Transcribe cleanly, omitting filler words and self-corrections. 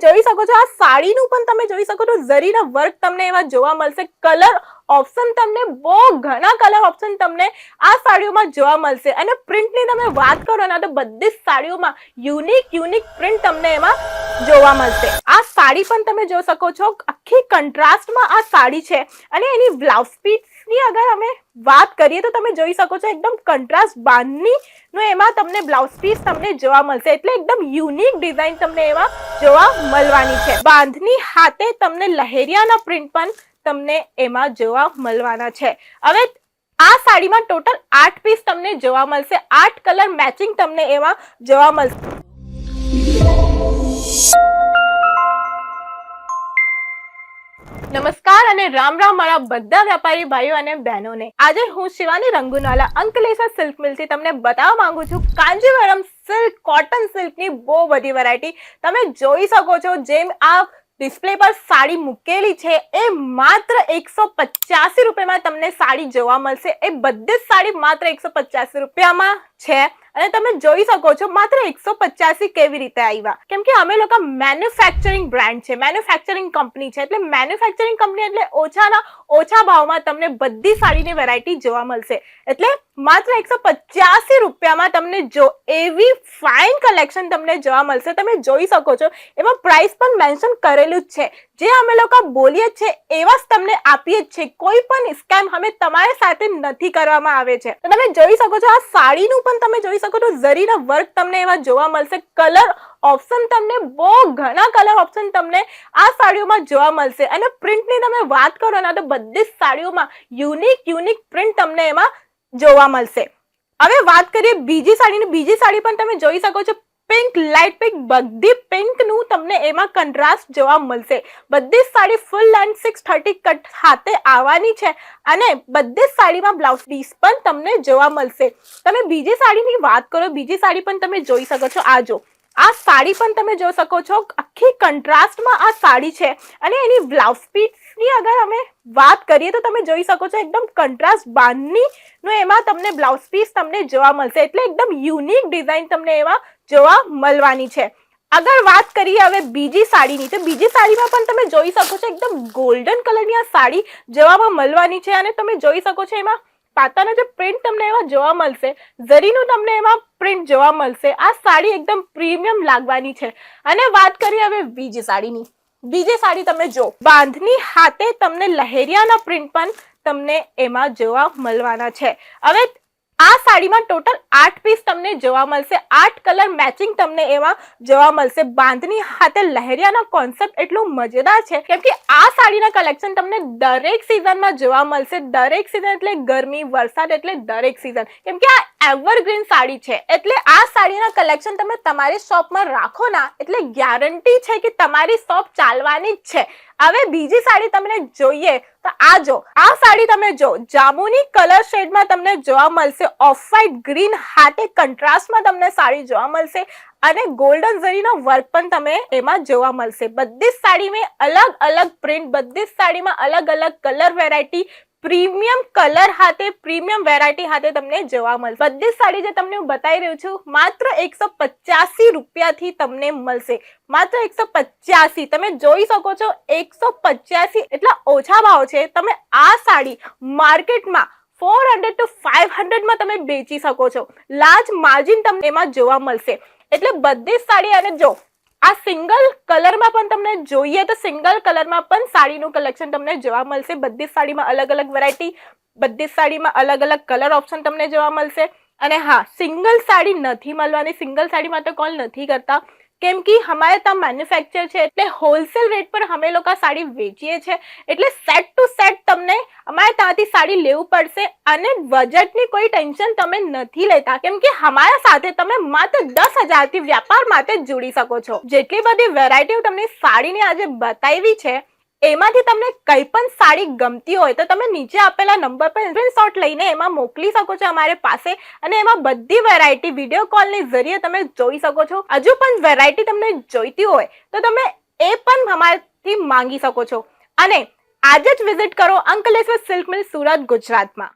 જોઈ શકો છો આ સાડીનું પણ તમે જોઈ શકો છો જરીના વર્ક તમને એમાં જોવા મળશે. કલર ઓપ્શન તમને બહુ ઘણા કલર ઓપ્શન તમને આ સાડીઓમાં જોવા મળશે. અને પ્રિન્ટની તમે વાત કરો ને તો બધી જ સાડીઓમાં યુનિક પ્રિન્ટ તમને એમાં જોવા મળશે. આ સાડી પણ તમે જોઈ શકો છો આખી કન્ટ્રાસ્ટમાં આ સાડી છે. અને એની બ્લાઉઝ પીસની અગર અમે વાત કરીએ તો તમે જોઈ શકો છો એકદમ કન્ટ્રાસ્ટ બાંધણી નો એમાં તમને બ્લાઉઝ પીસ તમને જોવા મળશે. એટલે એકદમ યુનિક ડિઝાઇન તમને એમાં જોવા મળવાની છે. બાંધણી હાથે તમને લહેરિયાના પ્રિન્ટ પણ તમને એમાં જોવા મળવાના છે. હવે આ સાડીમાં ટોટલ 8 પીસ તમને જોવા મળશે. 8 કલર મેચિંગ તમને એમાં જોવા મળશે. નમસ્કાર અને રામ રામ મારા બધા વેપારી ભાઈઓ અને બહેનોને. આજે હું શિવાની રંગુનાલા અંકલેશ્વર સિલ્ક મિલથી તમને બતાવવા માંગુ છું કાંજીવરમ સિલ્ક કોટન સિલ્કની બહુ બધી વેરાયટી તમે જોઈ શકો છો. જેમ આ ડિસ્પ્લે પર સાડી મૂકેલી છે એ માત્ર 185 રૂપિયામાં તમને સાડી જોવા મળશે. એ બધી જ સાડી માત્ર 185 રૂપિયામાં છે. અને તમે જોઈ શકો છો માત્ર 185 કેવી રીતે આવ્યા, કેમ કે અમે લોકો મેન્યુફેક્ચરિંગ બ્રાન્ડ છે, મેન્યુફેક્ચરિંગ કંપની છે. એટલે મેન્યુફેક્ચરિંગ કંપની એટલે ઓછાના ઓછા ભાવમાં તમને બધી સાડીની વેરાયટી જોવા મળશે. એટલે માત્ર 185 રૂપિયામાં તમને જો એવી ફાઇન કલેક્શન તમને જોવા મળશે. તમે જોઈ શકો છો એમાં પ્રાઇસ પણ મેન્શન કરેલું જ છે. જે અમે લોકો બોલીએ છે એવા જ તમને આપીએ જ છે. કોઈ પણ સ્કેમ અમે તમારી સાથે નથી કરવામાં આવે છે. તો તમે જોઈ શકો છો આ સાડીનું પણ તમે જોઈ શકો છો જરીના વર્ક તમને એમાં જોવા મળશે. કલર ઓપ્શન તમને બહુ ઘણા કલર ઓપ્શન તમને આ સાડીઓમાં જોવા મળશે. અને પ્રિન્ટની તમે વાત કરો ને તો બધી જ સાડીઓમાં યુનિક પ્રિન્ટ તમને એમાં જોવા મળશે. હવે વાત કરીએ બીજી સાડીની. બીજી સાડી પણ તમે જોઈ શકો છો પિંક, લાઇટ પિંક, બધી પિંક નું તમને એમાં કન્ટ્રાસ્ટ જોવા મળશે. બધી જ સાડી ફૂલ લેન્થ 630 કટ હાથે આવવાની છે. અને બધી જ સાડીમાં બ્લાઉઝ પીસ પણ તમને જોવા મળશે. તમે બીજી સાડીની વાત કરો, બીજી સાડી પણ તમે જોઈ શકો છો. આ જો આ સાડી પણ તમે જોઈ શકો છો આખી કન્ટ્રાસ્ટમાં આ સાડી છે. અને એની બ્લાઉઝ પીસની અગર અમે વાત કરીએ તો તમે જોઈ શકો છો એકદમ કન્ટ્રાસ્ટ બાંધણી નો એમાં તમને બ્લાઉઝ પીસ તમને જોવા મળશે. એટલે એકદમ યુનિક ડિઝાઇન તમને એમાં જોવા મળવાની છે. અગર વાત કરીએ હવે બીજી સાડીની, તો બીજી સાડીમાં પણ તમે જોઈ શકો છો એકદમ ગોલ્ડન કલરની આ સાડી જોવામાં મળવાની છે. અને તમે જોઈ શકો છો એમાં પાતાનો જે પ્રિન્ટ તમને એમાં જોવા મળશે, જરીનું તમને એમાં પ્રિન્ટ જોવા મળશે. આ સાડી એકદમ પ્રીમિયમ લાગવાની છે. અને વાત કરીએ હવે બીજી સાડીની. બીજી સાડી તમે જો બાંધણી હાથે તમને લહેરિયાના પ્રિન્ટ પણ તમને એમાં જોવા મળવાના છે. હવે આ સાડીમાં ટોટલ 8 પીસ તમને જોવા મળશે. 8 કલર મેચિંગ તમને એમાં જોવા મળશે. બાંધણી હાથે લહેરિયાના કોન્સેપ્ટ એટલું મજેદાર છે કેમ કે આ સાડીના કલેક્શન તમને દરેક સિઝનમાં જોવા મળશે. દરેક સિઝન એટલે ગરમી, વરસાદ એટલે દરેક સિઝન, કેમ કે આ એવરગ્રીન સાડી છે. એટલે આ સાડીના કલેક્શન તમે તમારી શોપમાં રાખો ના એટલે ગેરંટી છે કે તમારી શોપ ચાલવાની જ છે. હવે બીજી સાડી તમને જોઈએ તો આ જો આ સાડી તમે જો જામુની કલર શેડમાં તમને જોવા મળશે. ઓફ વ્હાઇટ ગ્રીન હાથે કન્ટ્રાસ્ટમાં તમને સાડી જોવા મળશે. અને ગોલ્ડન ઝરીનો વર્ક પણ તમે એમાં જોવા મળશે. બધી જ સાડીમાં અલગ પ્રિન્ટ, બધી જ સાડીમાં અલગ કલર વેરાયટી, પ્રીમિયમ કલર હાથે પ્રીમિયમ વેરાયટી હાથે તમને જોવા મળશે. બધી જ સાડી જે તમને હું બતાવી રહ્યું છું માત્ર 185 રૂપિયાથી તમને મળશે. માત્ર 185. તમે જોઈ શકો છો 185 એટલા ઓછા ભાવ છે. તમે આ સાડી માર્કેટમાં 400 to 500 માં તમે વેચી શકો છો. લાર્જ માર્જિન તમને એમાં જોવા મળશે. એટલે બધી જ સાડી અને જો આ સિંગલ કલરમાં પણ તમને જોઈએ તો સિંગલ કલરમાં પણ સાડીનું કલેક્શન તમને જોવા મળશે. બધી સાડીમાં અલગ વેરાયટી, બધી સાડીમાં અલગ કલર ઓપ્શન તમને જોવા મળશે. અને હા, સિંગલ સાડી નથી મળવાની. સિંગલ સાડી માટે કોલ નથી કરતા કેમ કે અમારે ત્યાં મેન્યુફેક્ચર છે. એટલે હોલસેલ રેટ પર અમે લોકો સાડી વેચીએ છીએ. એટલે સેટ ટુ સેટ તમને અમારે ત્યાંથી સાડી લેવું પડશે. અને બજેટની કોઈ ટેન્શન તમે નથી લેતા કેમ કે અમારા સાથે તમે માત્ર 10,000 થી વ્યાપાર માટે જોડી શકો છો. જેટલી બધી વેરાયટીઓ તમને સાડીની આજે બતાવી છે એમાંથી તમને કઈ પણ સાડી ગમતી હોય તો તમે નીચે આપેલા નંબર પર સ્ક્રીનશોટ લઈને એમાં મોકલી શકો છો અમારે પાસે. અને એમાં બધી વેરાયટી વિડીયો કોલની જરીએ તમે જોઈ શકો છો. હજુ પણ વેરાયટી તમને જોઈતી હોય તો તમે એ પણ અમારાથી માંગી શકો છો. અને આજે જ વિઝિટ કરો અંકલેશ્વર સિલ્ક મિલ, સુરત, ગુજરાતમાં.